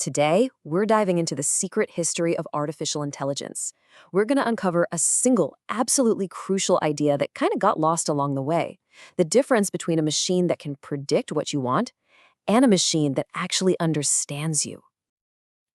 Today, we're diving into the secret history of artificial intelligence. We're going to uncover a single, absolutely crucial idea that kind of got lost along the way. The difference between a machine that can predict what you want and a machine that actually understands you.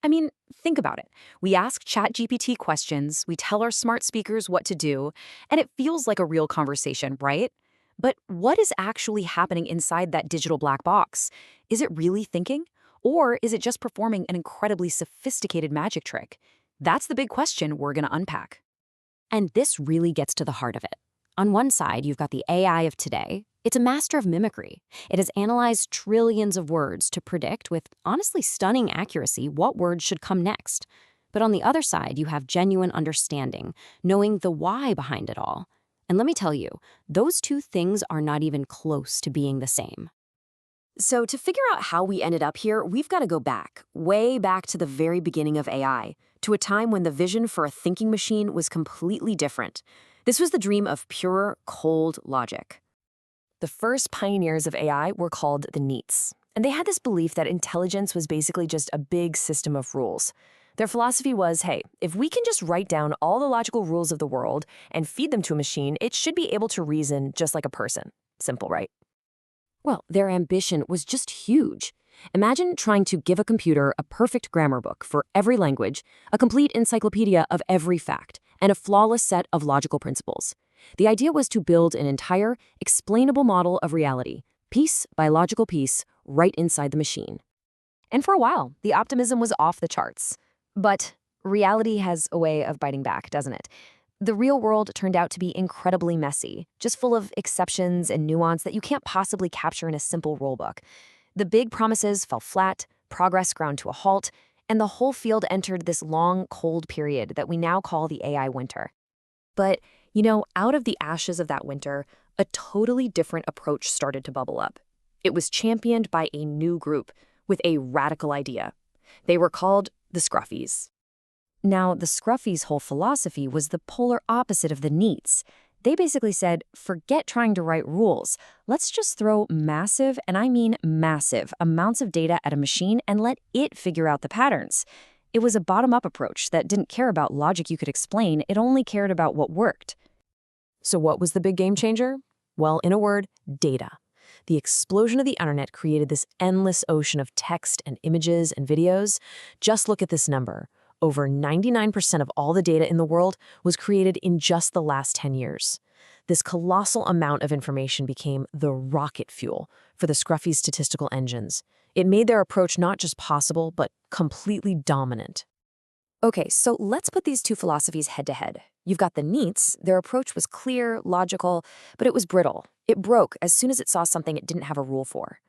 I mean, think about it. We ask ChatGPT questions, we tell our smart speakers what to do, and it feels like a real conversation, right? But what is actually happening inside that digital black box? Is it really thinking? Or is it just performing an incredibly sophisticated magic trick? That's the big question we're going to unpack. And this really gets to the heart of it. On one side, you've got the AI of today. It's a master of mimicry. It has analyzed trillions of words to predict with honestly stunning accuracy what words should come next. But on the other side, you have genuine understanding, knowing the why behind it all. And let me tell you, those two things are not even close to being the same. So to figure out how we ended up here, we've got to go back, way back to the very beginning of AI, to a time when the vision for a thinking machine was completely different. This was the dream of pure, cold logic. The first pioneers of AI were called the NEETs, and they had this belief that intelligence was basically just a big system of rules. Their philosophy was, hey, if we can just write down all the logical rules of the world and feed them to a machine, it should be able to reason just like a person. Simple, right? Well, their ambition was just huge. Imagine trying to give a computer a perfect grammar book for every language, a complete encyclopedia of every fact, and a flawless set of logical principles. The idea was to build an entire, explainable model of reality, piece by logical piece, right inside the machine. And for a while, the optimism was off the charts. But reality has a way of biting back, doesn't it? The real world turned out to be incredibly messy, just full of exceptions and nuance that you can't possibly capture in a simple rulebook. The big promises fell flat, progress ground to a halt, and the whole field entered this long, cold period that we now call the AI winter. But, out of the ashes of that winter, a totally different approach started to bubble up. It was championed by a new group with a radical idea. They were called the Scruffies. Now, the Scruffies' whole philosophy was the polar opposite of the NEETs. They basically said, forget trying to write rules. Let's just throw massive, and I mean massive, amounts of data at a machine and let it figure out the patterns. It was a bottom-up approach that didn't care about logic you could explain, it only cared about what worked. So what was the big game changer? Well, in a word, data. The explosion of the internet created this endless ocean of text and images and videos. Just look at this number. Over 99% of all the data in the world was created in just the last 10 years. This colossal amount of information became the rocket fuel for the Scruffy statistical engines. It made their approach not just possible, but completely dominant. Okay, so let's put these two philosophies head to head. You've got the NEETs. Their approach was clear, logical, but it was brittle. It broke as soon as it saw something it didn't have a rule for.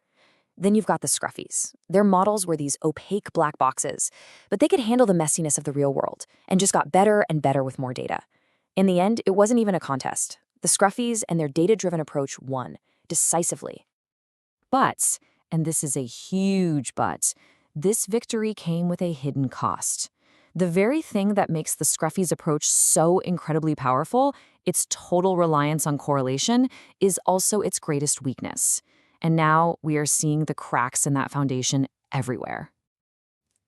Then you've got the Scruffies. Their models were these opaque black boxes, but they could handle the messiness of the real world and just got better and better with more data. In the end, it wasn't even a contest. The Scruffies and their data-driven approach won, decisively. But, and this is a huge but, this victory came with a hidden cost. The very thing that makes the Scruffies' approach so incredibly powerful, its total reliance on correlation, is also its greatest weakness. And now we are seeing the cracks in that foundation everywhere.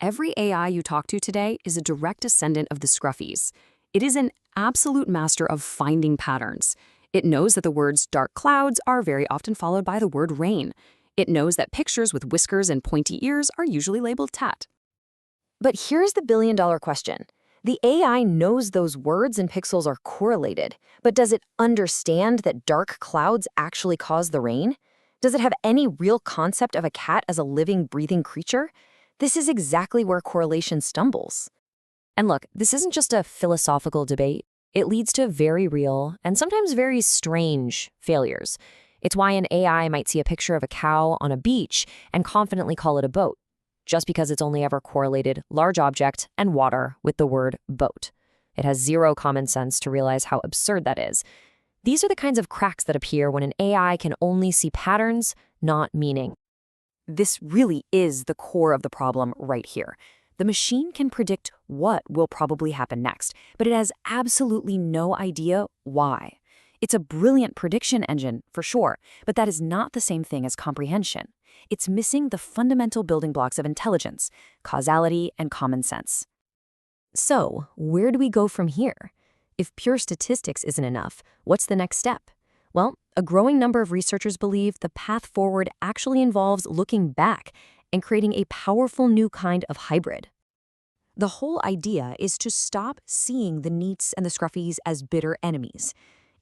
Every AI you talk to today is a direct descendant of the Scruffies. It is an absolute master of finding patterns. It knows that the words dark clouds are very often followed by the word rain. It knows that pictures with whiskers and pointy ears are usually labeled tat. But here's the billion-dollar question. The AI knows those words and pixels are correlated, but does it understand that dark clouds actually cause the rain? Does it have any real concept of a cat as a living, breathing creature? This is exactly where correlation stumbles. And look, this isn't just a philosophical debate. It leads to very real, and sometimes very strange, failures. It's why an AI might see a picture of a cow on a beach and confidently call it a boat, just because it's only ever correlated large object and water with the word boat. It has zero common sense to realize how absurd that is. These are the kinds of cracks that appear when an AI can only see patterns, not meaning. This really is the core of the problem right here. The machine can predict what will probably happen next, but it has absolutely no idea why. It's a brilliant prediction engine, for sure, but that is not the same thing as comprehension. It's missing the fundamental building blocks of intelligence, causality, and common sense. So, where do we go from here? If pure statistics isn't enough, what's the next step? Well, a growing number of researchers believe the path forward actually involves looking back and creating a powerful new kind of hybrid. The whole idea is to stop seeing the NEETs and the Scruffies as bitter enemies.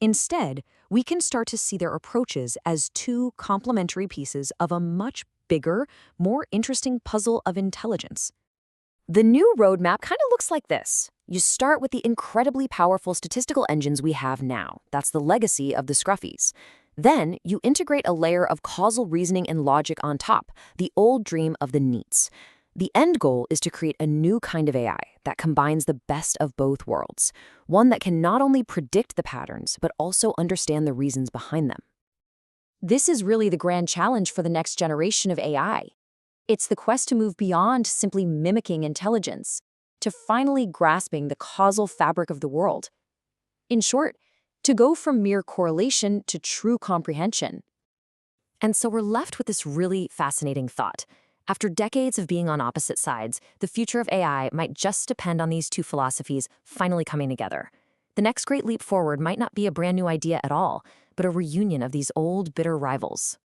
Instead, we can start to see their approaches as two complementary pieces of a much bigger, more interesting puzzle of intelligence. The new roadmap kind of looks like this. You start with the incredibly powerful statistical engines we have now. That's the legacy of the Scruffies. Then, you integrate a layer of causal reasoning and logic on top, the old dream of the NEETs. The end goal is to create a new kind of AI that combines the best of both worlds, one that can not only predict the patterns, but also understand the reasons behind them. This is really the grand challenge for the next generation of AI. It's the quest to move beyond simply mimicking intelligence, to finally grasping the causal fabric of the world. In short, to go from mere correlation to true comprehension. And so we're left with this really fascinating thought. After decades of being on opposite sides, the future of AI might just depend on these two philosophies finally coming together. The next great leap forward might not be a brand new idea at all, but a reunion of these old, bitter rivals.